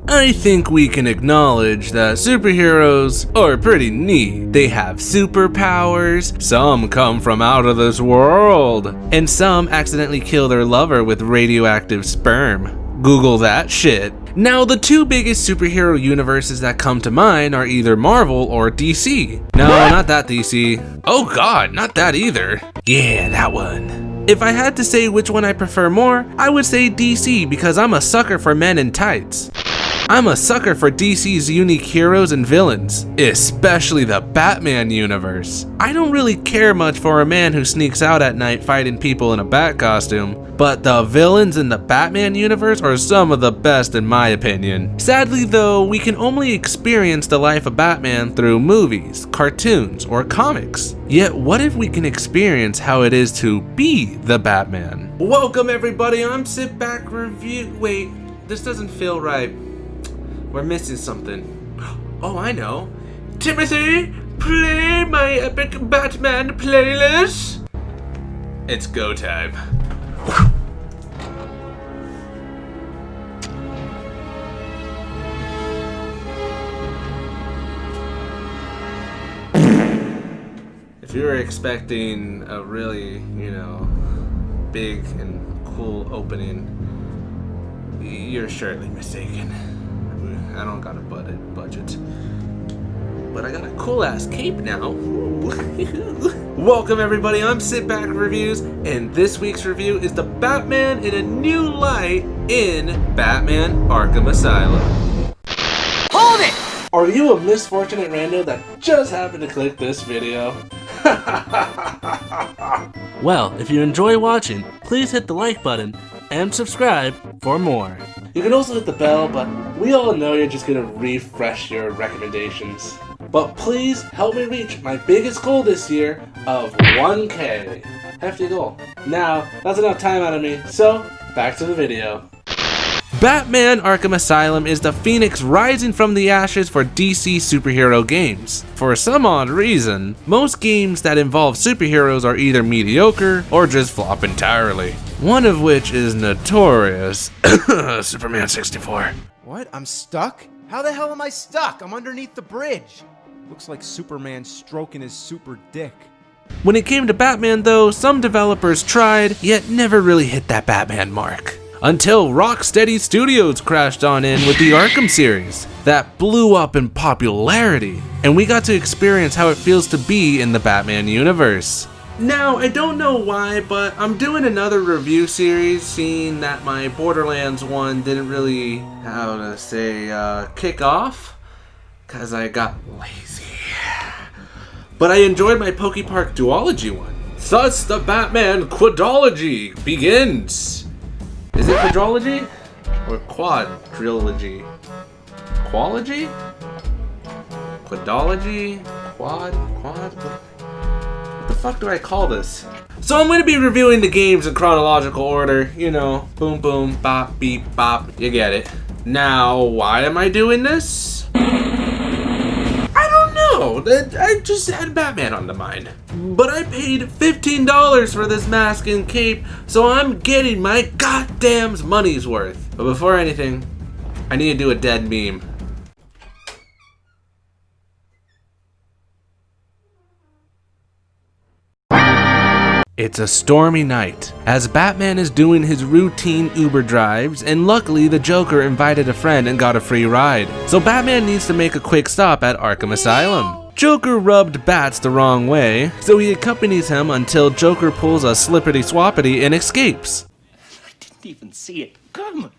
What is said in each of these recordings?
I think we can acknowledge that superheroes are pretty neat. They have superpowers, some come from out of this world, and some accidentally kill their lover with radioactive sperm. Google that shit. Now, the two biggest superhero universes that come to mind are either Marvel or DC. No, not that DC. Oh god, not that either. Yeah, that one. If I had to say which one I prefer more, I would say DC because I'm a sucker for men in tights. I'm a sucker for DC's unique heroes and villains, especially the Batman universe. I don't really care much for a man who sneaks out at night fighting people in a bat costume, but the villains in the Batman universe are some of the best in my opinion. Sadly though, we can only experience the life of Batman through movies, cartoons, or comics. Yet what if we can experience how it is to be the Batman? Welcome everybody, I'm Sit Back Review. Wait, this doesn't feel right. We're missing something. Oh, I know. Timothy, play my epic Batman playlist. It's go time. If you were expecting a really, big and cool opening, you're surely mistaken. I don't got a budget, but I got a cool ass cape now. Welcome everybody, I'm Sit Back Reviews, and this week's review is the Batman in a new light in Batman Arkham Asylum. Hold it! Are you a misfortunate rando that just happened to click this video? Well, if you enjoy watching, please hit the like button and subscribe for more. You can also hit the bell, but we all know you're just gonna refresh your recommendations. But please help me reach my biggest goal this year of 1K. Hefty goal. Now, that's enough time out of me, so back to the video. Batman Arkham Asylum is the phoenix rising from the ashes for DC superhero games. For some odd reason, most games that involve superheroes are either mediocre or just flop entirely. One of which is notorious Superman 64. What? I'm stuck? How the hell am I stuck? I'm underneath the bridge. Looks like Superman stroking his super dick. When it came to Batman though, some developers tried, yet never really hit that Batman mark. Until Rocksteady Studios crashed on in with the Arkham series. That blew up in popularity, and we got to experience how it feels to be in the Batman universe. Now, I don't know why, but I'm doing another review series, seeing that my Borderlands one didn't really, kick off, cause I got lazy. But I enjoyed my PokePark Duology one. Thus, the Batman Quadology begins. Is it quadrology? Or quadrilogy? Qualogy? Quadology? Quad? What the fuck do I call this? So I'm going to be reviewing the games in chronological order. Boom boom, bop, beep, bop. You get it. Now, why am I doing this? I just had Batman on the mind. But I paid $15 for this mask and cape, so I'm getting my goddamn money's worth. But before anything, I need to do a dead meme. It's a stormy night, as Batman is doing his routine Uber drives, and luckily the Joker invited a friend and got a free ride. So Batman needs to make a quick stop at Arkham Asylum. Joker rubbed bats the wrong way, so he accompanies him until Joker pulls a slippity-swappity and escapes. I didn't even see it come.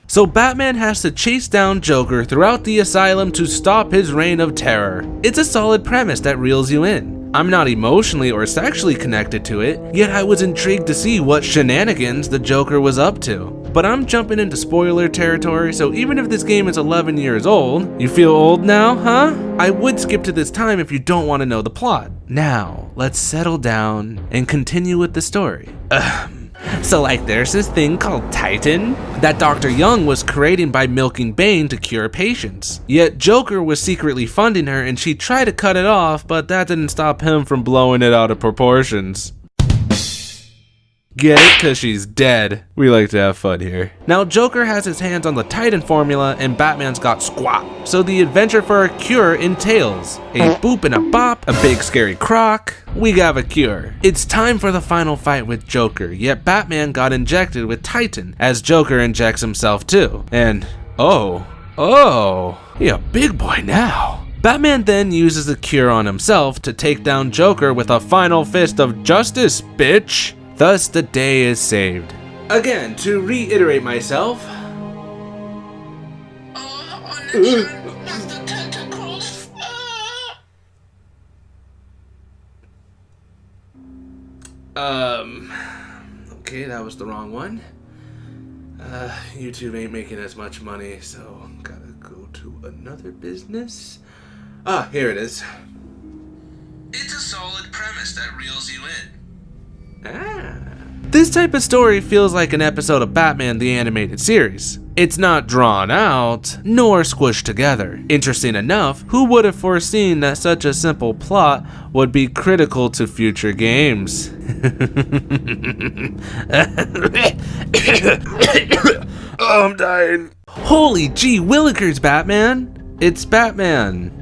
So Batman has to chase down Joker throughout the asylum to stop his reign of terror. It's a solid premise that reels you in. I'm not emotionally or sexually connected to it, yet I was intrigued to see what shenanigans the Joker was up to. But I'm jumping into spoiler territory, so even if this game is 11 years old, you feel old now, huh? I would skip to this time if you don't want to know the plot. Now, let's settle down and continue with the story. So there's this thing called Titan that Dr. Young was creating by milking Bane to cure patients. Yet Joker was secretly funding her and she tried to cut it off, but that didn't stop him from blowing it out of proportions. Get it? Cause she's dead. We like to have fun here. Now Joker has his hands on the Titan formula and Batman's got squat. So the adventure for a cure entails a boop and a bop, a big scary croc. We got a cure. It's time for the final fight with Joker, yet Batman got injected with Titan as Joker injects himself too. And he a big boy now. Batman then uses the cure on himself to take down Joker with a final fist of justice, bitch. Thus, the day is saved. Again, to reiterate myself. Okay, that was the wrong one. YouTube ain't making as much money, so gotta go to another business. Ah, here it is. It's a solid premise that reels you in. This type of story feels like an episode of Batman the Animated Series. It's not drawn out, nor squished together. Interesting enough, who would have foreseen that such a simple plot would be critical to future games? Oh, I'm dying. Holy gee willikers, Batman! It's Batman.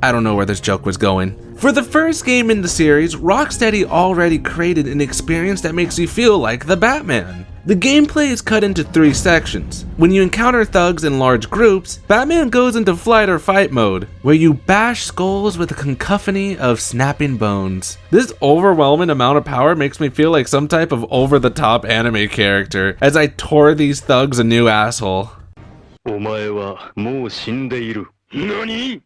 I don't know where this joke was going. For the first game in the series, Rocksteady already created an experience that makes you feel like the Batman. The gameplay is cut into 3 sections. When you encounter thugs in large groups, Batman goes into flight or fight mode, where you bash skulls with a cacophony of snapping bones. This overwhelming amount of power makes me feel like some type of over-the-top anime character, as I tore these thugs a new asshole. お前はもう死んでいる。何?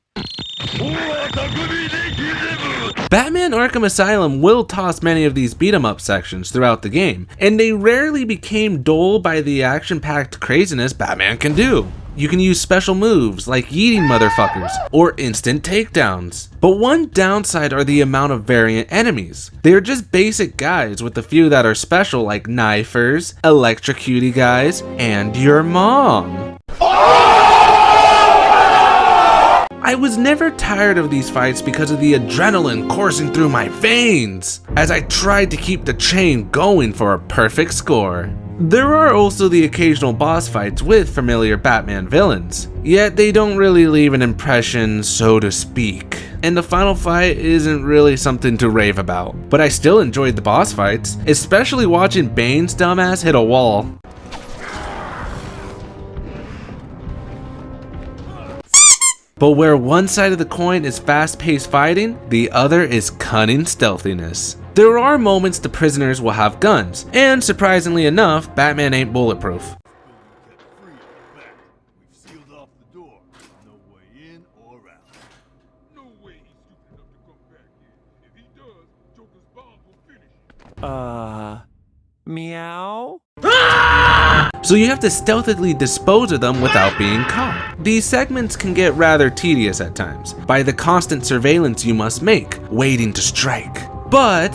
Batman Arkham Asylum will toss many of these beat-em-up sections throughout the game, and they rarely became dull by the action-packed craziness Batman can do. You can use special moves like yeeting motherfuckers or instant takedowns. But one downside are the amount of variant enemies. They are just basic guys with a few that are special like knifers, electrocuty guys, and your mom. I was never tired of these fights because of the adrenaline coursing through my veins, as I tried to keep the chain going for a perfect score. There are also the occasional boss fights with familiar Batman villains, yet they don't really leave an impression, so to speak. And the final fight isn't really something to rave about, but I still enjoyed the boss fights, especially watching Bane's dumbass hit a wall. But where one side of the coin is fast-paced fighting, the other is cunning stealthiness. There are moments the prisoners will have guns, and surprisingly enough, Batman ain't bulletproof. Meow? So you have to stealthily dispose of them without being caught. These segments can get rather tedious at times, by the constant surveillance you must make, waiting to strike. But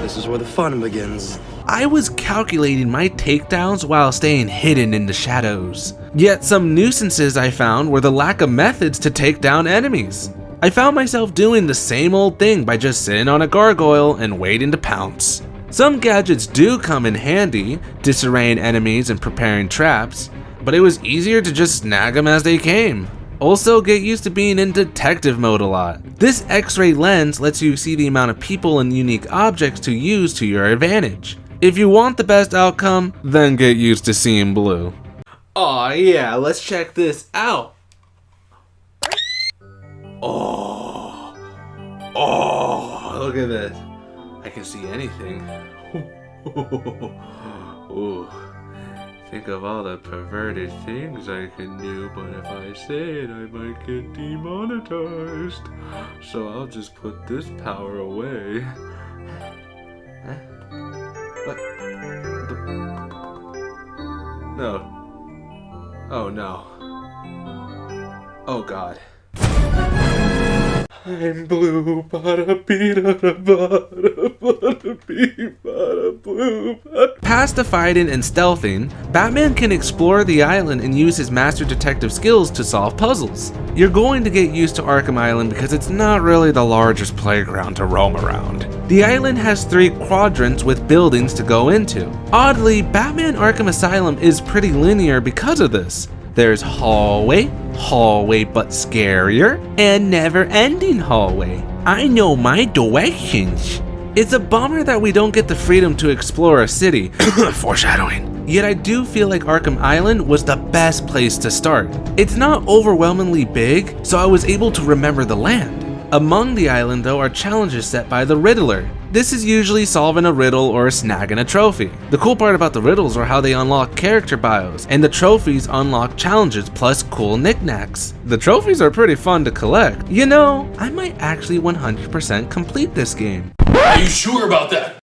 This is where the fun begins. I was calculating my takedowns while staying hidden in the shadows. Yet some nuisances I found were the lack of methods to take down enemies. I found myself doing the same old thing by just sitting on a gargoyle and waiting to pounce. Some gadgets do come in handy, disarraying enemies and preparing traps, but it was easier to just snag them as they came. Also, get used to being in detective mode a lot. This X-ray lens lets you see the amount of people and unique objects to use to your advantage. If you want the best outcome, then get used to seeing blue. Aw yeah, let's check this out. Oh, look at this. I can see anything. Ooh. Think of all the perverted things I can do, but if I say it, I might get demonetized. So I'll just put this power away. Huh? What? No. Oh no. Oh God. I'm blue, bada bee da bada bee bada blue. Past the fighting and stealthing, Batman can explore the island and use his master detective skills to solve puzzles. You're going to get used to Arkham Island because it's not really the largest playground to roam around. The island has 3 quadrants with buildings to go into. Oddly, Batman Arkham Asylum is pretty linear because of this. There's hallway but scarier, and never-ending hallway. I know my directions. It's a bummer that we don't get the freedom to explore a city. Foreshadowing. Yet I do feel like Arkham Island was the best place to start. It's not overwhelmingly big, so I was able to remember the land. Among the island though are challenges set by the Riddler. This is usually solving a riddle or snagging a trophy. The cool part about the riddles are how they unlock character bios, and the trophies unlock challenges plus cool knickknacks. The trophies are pretty fun to collect. You know, I might actually 100% complete this game. Are you sure about that?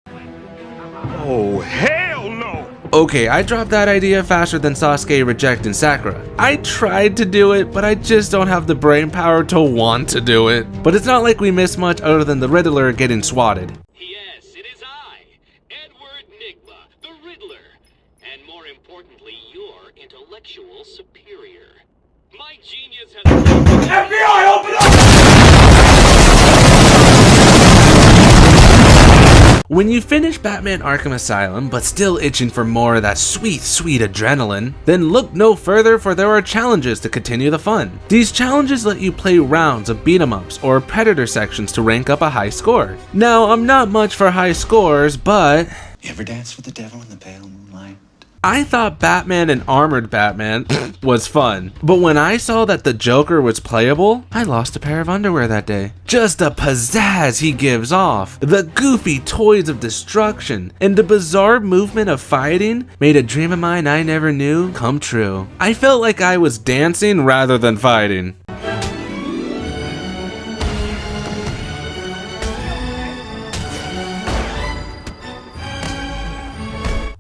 Oh, hell no! Okay, I dropped that idea faster than Sasuke rejecting Sakura. I tried to do it, but I just don't have the brain power to want to do it. But it's not like we missed much other than the Riddler getting swatted. Yes, it is I, Edward Nigma, the Riddler, and more importantly, your intellectual superior. My genius has... FBI, open up! When you finish Batman Arkham Asylum, but still itching for more of that sweet adrenaline, then look no further, for there are challenges to continue the fun. These challenges let you play rounds of beat-em-ups or Predator sections to rank up a high score. Now, I'm not much for high scores, but... You ever dance with the devil in the pale moonlight? I thought Batman and Armored Batman was fun, but when I saw that the Joker was playable, I lost a pair of underwear that day. Just the pizzazz he gives off, the goofy toys of destruction, and the bizarre movement of fighting made a dream of mine I never knew come true. I felt like I was dancing rather than fighting.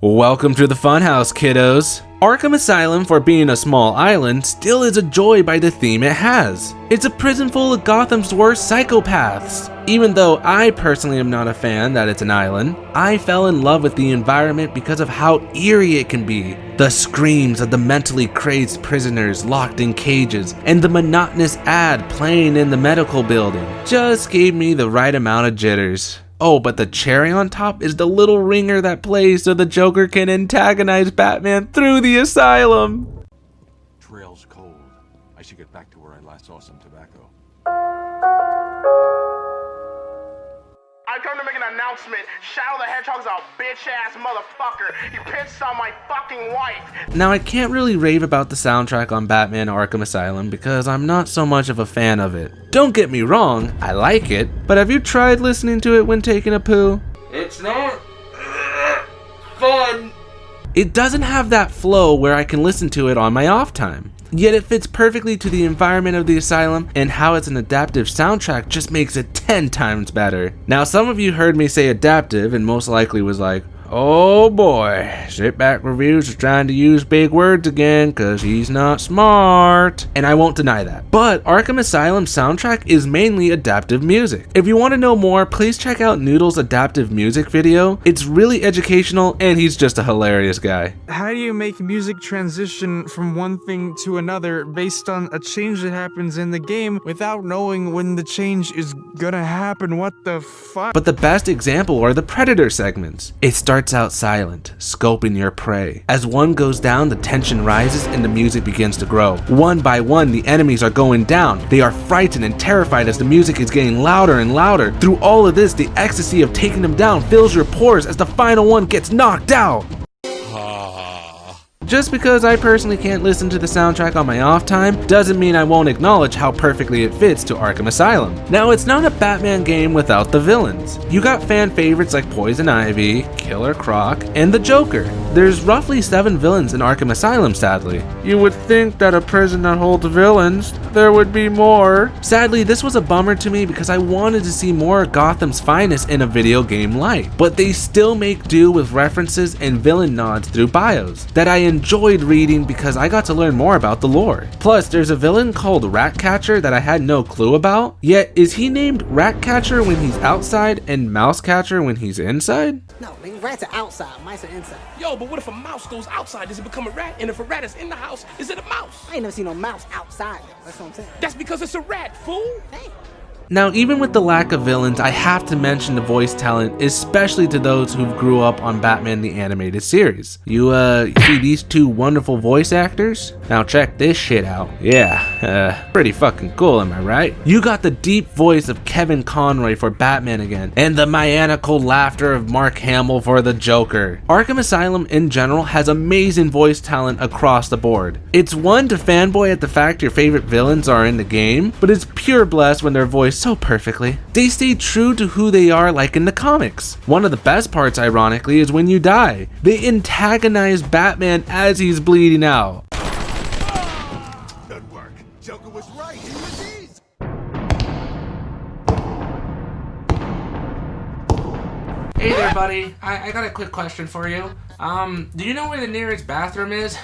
Welcome to the funhouse, kiddos. Arkham Asylum, for being a small island, still is a joy by the theme it has. It's a prison full of Gotham's worst psychopaths. Even though I personally am not a fan that it's an island, I fell in love with the environment because of how eerie it can be. The screams of the mentally crazed prisoners locked in cages and the monotonous ad playing in the medical building just gave me the right amount of jitters. Oh, but the cherry on top is the little ringer that plays so the Joker can antagonize Batman through the asylum. Trail's cold. I should get back to where I last saw some tobacco. I come to make an announcement. Shadow the Hedgehog's a bitch-ass motherfucker. He pissed on my fucking wife. Now, I can't really rave about the soundtrack on Batman Arkham Asylum because I'm not so much of a fan of it. Don't get me wrong, I like it, but have you tried listening to it when taking a poo? It's not fun. It doesn't have that flow where I can listen to it on my off time. Yet it fits perfectly to the environment of the asylum, and how it's an adaptive soundtrack just makes it 10 times better. Now, some of you heard me say adaptive and most likely was like, oh boy, Sit Back Reviews is trying to use big words again cause he's not smart. And I won't deny that. But Arkham Asylum's soundtrack is mainly adaptive music. If you want to know more, please check out Noodle's adaptive music video. It's really educational and he's just a hilarious guy. How do you make music transition from one thing to another based on a change that happens in the game without knowing when the change is gonna happen? What the fuck? But the best example are the Predator segments. It starts out silent, scoping your prey. As one goes down, the tension rises and the music begins to grow. One by one, the enemies are going down. They are frightened and terrified as the music is getting louder and louder. Through all of this, the ecstasy of taking them down fills your pores as the final one gets knocked out. Just because I personally can't listen to the soundtrack on my off time doesn't mean I won't acknowledge how perfectly it fits to Arkham Asylum. Now, it's not a Batman game without the villains. You got fan favorites like Poison Ivy, Killer Croc, and the Joker. There's roughly 7 villains in Arkham Asylum, sadly. You would think that a prison that holds villains, there would be more. Sadly, this was a bummer to me because I wanted to see more of Gotham's finest in a video game light, but they still make do with references and villain nods through bios that I enjoyed reading because I got to learn more about the lore. Plus, there's a villain called Ratcatcher that I had no clue about, yet is he named Ratcatcher when he's outside and Mousecatcher when he's inside? No, nigga, rats are outside, mice are inside. Yo, but what if a mouse goes outside? Does it become a rat? And if a rat is in the house, is it a mouse? I ain't never seen no mouse outside, though. That's what I'm saying. That's because it's a rat, fool. Damn. Now, even with the lack of villains, I have to mention the voice talent, especially to those who grew up on Batman the Animated Series. You see these two wonderful voice actors? Now check this shit out. Yeah, pretty fucking cool, am I right? You got the deep voice of Kevin Conroy for Batman again, and the maniacal laughter of Mark Hamill for the Joker. Arkham Asylum in general has amazing voice talent across the board. It's one to fanboy at the fact your favorite villains are in the game, but it's pure bless when they're voiced so perfectly. They stay true to who they are like in the comics. One of the best parts, ironically, is when you die. They antagonize Batman as he's bleeding out. Good work. Joker was right. He was easy. Hey there, buddy. I got a quick question for you. Do you know where the nearest bathroom is?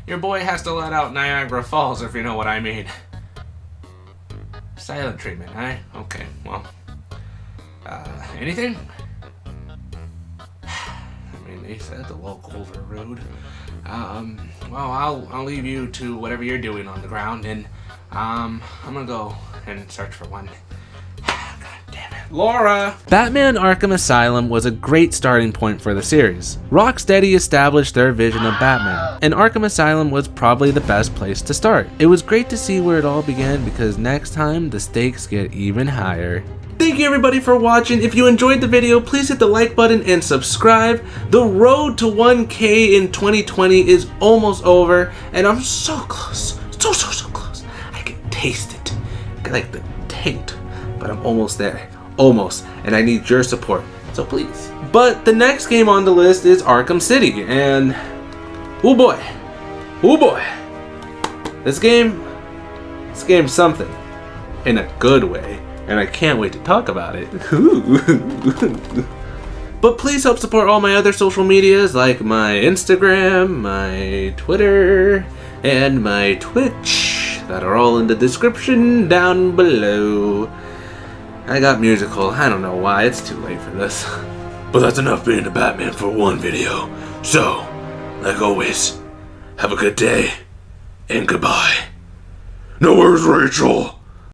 Your boy has to let out Niagara Falls, if you know what I mean. Silent treatment, eh? Okay, well. Anything? I mean, they said the local road. Well, I'll leave you to whatever you're doing on the ground, and I'm gonna go and search for one. God damn it. Laura! Batman Arkham Asylum was a great starting point for the series. Rocksteady established their vision of Batman, and Arkham Asylum was probably the best place to start. It was great to see where it all began because next time the stakes get even higher. Thank you everybody for watching. If you enjoyed the video, please hit the like button and subscribe. The road to 1K in 2020 is almost over, and I'm so close. So close. I can taste it. I like the taint, but I'm almost there. Almost, and I need your support, so please. But the next game on the list is Arkham City, and oh boy, this game's something, in a good way, and I can't wait to talk about it. But please help support all my other social medias like my Instagram, my Twitter, and my Twitch that are all in the description down below. I got musical, I don't know why, it's too late for this. But that's enough being a Batman for one video. So, like always, have a good day, and goodbye. No, where's Rachel?